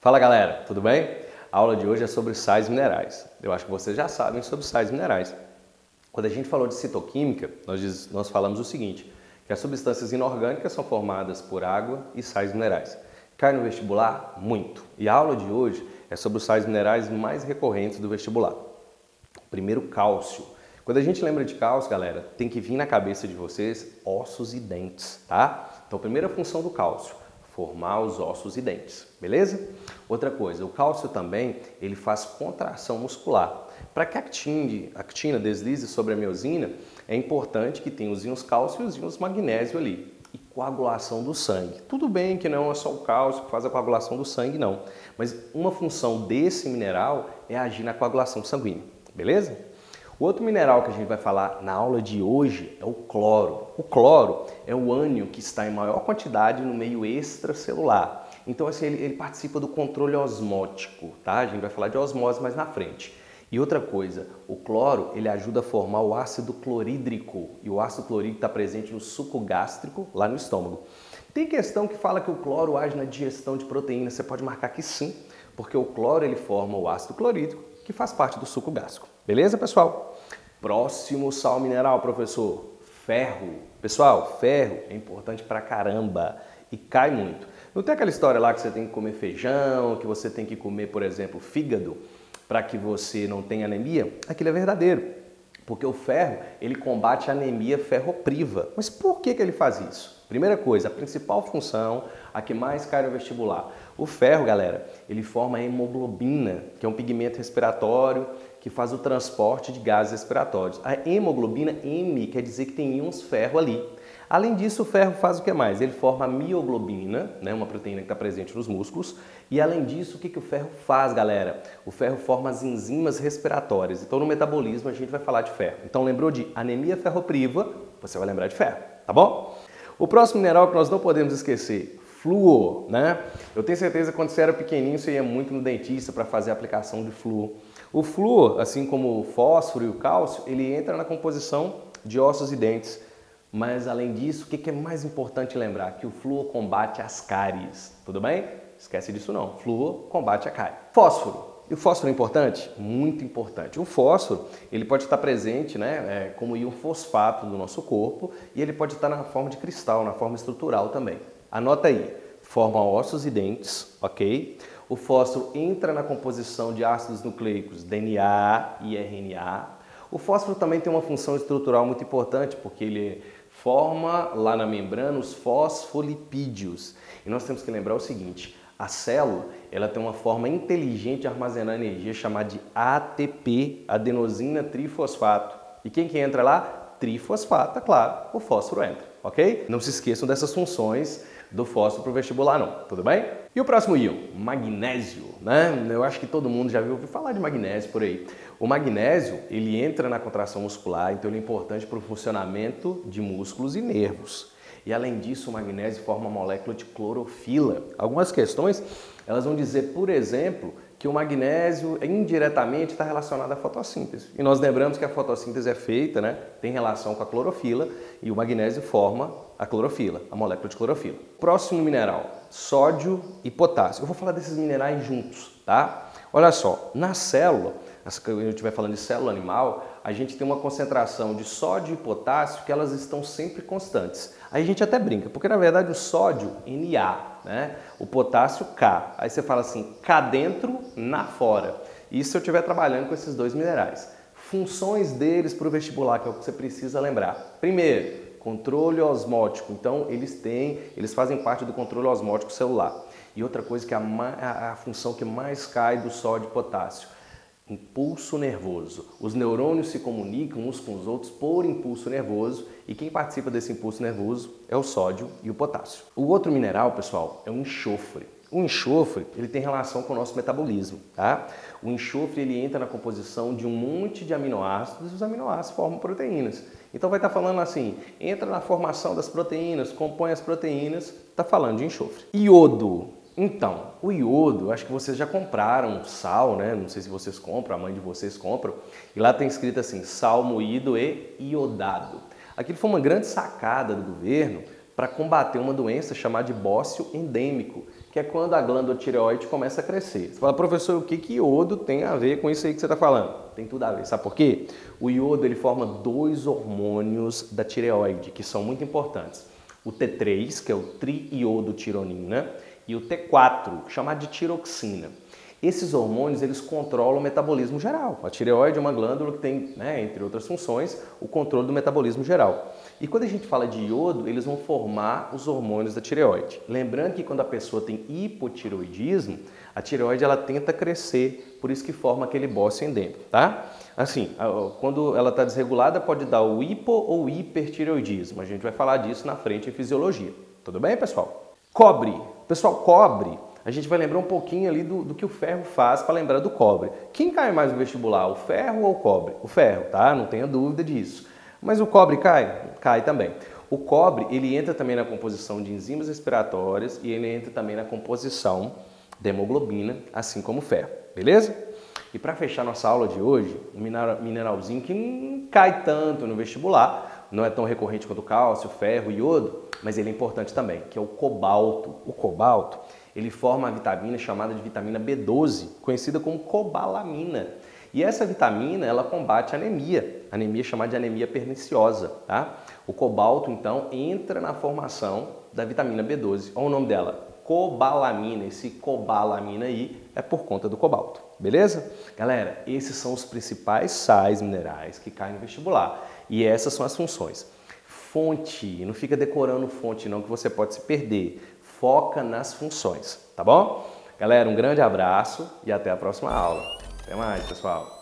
Fala galera, tudo bem? A aula de hoje é sobre sais minerais. Eu acho que vocês já sabem sobre sais minerais. Quando a gente falou de citoquímica, nós falamos o seguinte, que as substâncias inorgânicas são formadas por água e sais minerais. Cai no vestibular? Muito. E a aula de hoje é sobre os sais minerais mais recorrentes do vestibular. Primeiro, cálcio. Quando a gente lembra de cálcio, galera, tem que vir na cabeça de vocês ossos e dentes, tá? Então, a primeira função do cálcio, formar os ossos e dentes, beleza? Outra coisa, o cálcio também, ele faz contração muscular. Para que a actina deslize sobre a miosina, é importante que tenha os íons cálcio e os íons magnésio ali. E coagulação do sangue. Tudo bem que não é só o cálcio que faz a coagulação do sangue, não. Mas uma função desse mineral é agir na coagulação sanguínea, beleza? O outro mineral que a gente vai falar na aula de hoje é o cloro. O cloro é o ânion que está em maior quantidade no meio extracelular. Então, assim, ele participa do controle osmótico, tá? A gente vai falar de osmose mais na frente. E outra coisa, o cloro, ele ajuda a formar o ácido clorídrico. E o ácido clorídrico está presente no suco gástrico, lá no estômago. Tem questão que fala que o cloro age na digestão de proteínas. Você pode marcar que sim, porque o cloro, ele forma o ácido clorídrico, que faz parte do suco gástrico. Beleza, pessoal? Próximo sal mineral, professor. Ferro. Pessoal, ferro é importante pra caramba e cai muito. Não tem aquela história lá que você tem que comer feijão, que você tem que comer, por exemplo, fígado, para que você não tenha anemia? Aquilo é verdadeiro, porque o ferro, ele combate a anemia ferropriva. Mas por que ele faz isso? Primeira coisa, a principal função, a que mais cai no vestibular. O ferro, galera, ele forma a hemoglobina, que é um pigmento respiratório que faz o transporte de gases respiratórios. A hemoglobina, M, quer dizer que tem íons ferro ali. Além disso, o ferro faz o que mais? Ele forma a mioglobina, né, uma proteína que está presente nos músculos. E além disso, o que o ferro faz, galera? O ferro forma as enzimas respiratórias. Então, no metabolismo, a gente vai falar de ferro. Então, lembrou de anemia ferropriva, você vai lembrar de ferro, tá bom? O próximo mineral que nós não podemos esquecer, flúor, né? Eu tenho certeza que quando você era pequenininho, você ia muito no dentista para fazer a aplicação de flúor. O flúor, assim como o fósforo e o cálcio, ele entra na composição de ossos e dentes. Mas, além disso, o que é mais importante lembrar? Que o flúor combate as cáries, tudo bem? Esquece disso não, flúor combate a cárie. Fósforo. E o fósforo é importante? Muito importante. O fósforo, ele pode estar presente, né, como íon fosfato no nosso corpo e ele pode estar na forma de cristal, na forma estrutural também. Anota aí, forma ossos e dentes, ok? O fósforo entra na composição de ácidos nucleicos, DNA e RNA. O fósforo também tem uma função estrutural muito importante, porque ele forma lá na membrana os fosfolipídios. E nós temos que lembrar o seguinte, a célula ela tem uma forma inteligente de armazenar energia chamada de ATP, adenosina trifosfato. E quem que entra lá? Trifosfato, é claro, o fósforo entra, ok? Não se esqueçam dessas funções do fósforo para o vestibular não, tudo bem? E o próximo íon? Magnésio, né? Eu acho que todo mundo já ouviu falar de magnésio por aí. O magnésio, ele entra na contração muscular, então ele é importante para o funcionamento de músculos e nervos. E além disso, o magnésio forma a molécula de clorofila. Algumas questões, elas vão dizer, por exemplo, que o magnésio indiretamente está relacionado à fotossíntese. E nós lembramos que a fotossíntese é feita, né, tem relação com a clorofila e o magnésio forma a clorofila, a molécula de clorofila. Próximo mineral, sódio e potássio. Eu vou falar desses minerais juntos, tá? Olha só, na célula, quando a gente estiver falando de célula animal, a gente tem uma concentração de sódio e potássio que elas estão sempre constantes. Aí a gente até brinca, porque na verdade o sódio, Na, né? O potássio, K. Aí você fala assim, K dentro, Na fora. Isso se eu estiver trabalhando com esses dois minerais. Funções deles para o vestibular, que é o que você precisa lembrar. Primeiro, controle osmótico. Então, eles fazem parte do controle osmótico celular. E outra coisa que é a função que mais cai do sódio e potássio. Impulso nervoso. Os neurônios se comunicam uns com os outros por impulso nervoso e quem participa desse impulso nervoso é o sódio e o potássio. O outro mineral, pessoal, é o enxofre. O enxofre, ele tem relação com o nosso metabolismo, tá? O enxofre, ele entra na composição de um monte de aminoácidos e os aminoácidos formam proteínas. Então vai estar falando assim, entra na formação das proteínas, compõe as proteínas, está falando de enxofre. Iodo. Então, o iodo, acho que vocês já compraram sal, né? Não sei se vocês compram, a mãe de vocês compra. E lá tem escrito assim, sal moído e iodado. Aquilo foi uma grande sacada do governo para combater uma doença chamada de bócio endêmico, que é quando a glândula tireoide começa a crescer. Você fala, professor, o que iodo tem a ver com isso aí que você está falando? Tem tudo a ver, sabe por quê? O iodo ele forma 2 hormônios da tireoide, que são muito importantes. O T3, que é o triiodotironina, e o T4, chamado de tiroxina. Esses hormônios, eles controlam o metabolismo geral. A tireoide é uma glândula que tem, entre outras funções, o controle do metabolismo geral. E quando a gente fala de iodo, eles vão formar os hormônios da tireoide. Lembrando que quando a pessoa tem hipotireoidismo, a tireoide ela tenta crescer, por isso que forma aquele bócio endêmico, tá? Assim, quando ela está desregulada, pode dar o hipo ou hipertireoidismo. A gente vai falar disso na frente em fisiologia. Tudo bem, pessoal? Cobre. Pessoal, cobre. A gente vai lembrar um pouquinho ali do que o ferro faz para lembrar do cobre. Quem cai mais no vestibular, o ferro ou o cobre? O ferro, tá? Não tenha dúvida disso. Mas o cobre cai? Cai também. O cobre, ele entra também na composição de enzimas respiratórias e ele entra também na composição da hemoglobina, assim como o ferro, beleza? E para fechar nossa aula de hoje, um mineralzinho que não cai tanto no vestibular, não é tão recorrente quanto o cálcio, o ferro, o iodo, mas ele é importante também, que é o cobalto. O cobalto, ele forma a vitamina chamada de vitamina B12, conhecida como cobalamina. E essa vitamina, ela combate a anemia chamada de anemia perniciosa, tá? O cobalto, então, entra na formação da vitamina B12. Olha o nome dela, cobalamina. Esse cobalamina aí é por conta do cobalto, beleza? Galera, esses são os principais sais minerais que caem no vestibular. E essas são as funções. Fonte, não fica decorando fonte não, que você pode se perder. Foca nas funções, tá bom? Galera, um grande abraço e até a próxima aula. Até mais, pessoal!